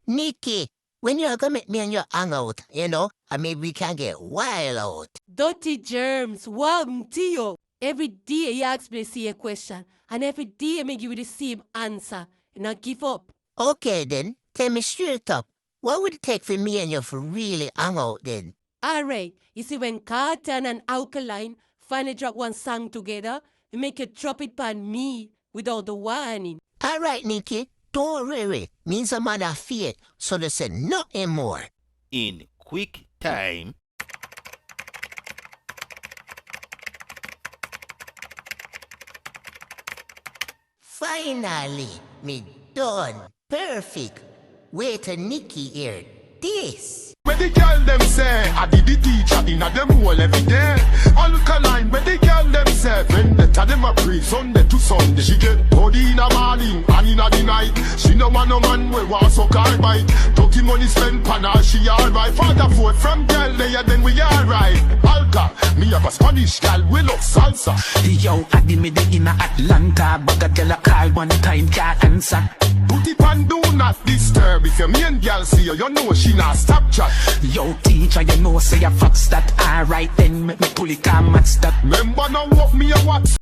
Nikki, when you're gonna meet me and your hang out, and maybe we can get wild out. Dirty Germz, wow, Tio. Every day you ask me to see a question, and every day I give you the same answer, and I give up. Okay then, tell me straight up, what would it take for me and you to really hang out then? Alright, you see when Kartel and Alkaline finally drop one song together, they make you drop it on me without the warning. Alright, Nikki, don't worry. Means a man of faith, so they say nothing more. In quick time. Finally, me done. Perfect. Wait till Nikki hear this. When the girl them say, I did the teacher in a them whole every day. Alkaline, when the girl them say, when they tell them a pray Sunday to Sunday, she get body in a morning and in a the night. She no want no man we want so car bike. Talky money spend pan her, she alright. Father forth from girl there, then we alright. Alka, me have a Spanish girl, we love salsa. Yo, I did me the in Atlanta, but a girl a call one time can't answer. Put it on do not disturb. If your main girl see you, you know she not stop chat. Yo, teacher, you know say you fox that. Alright then, make me pull it and match that. Remember now what me a what?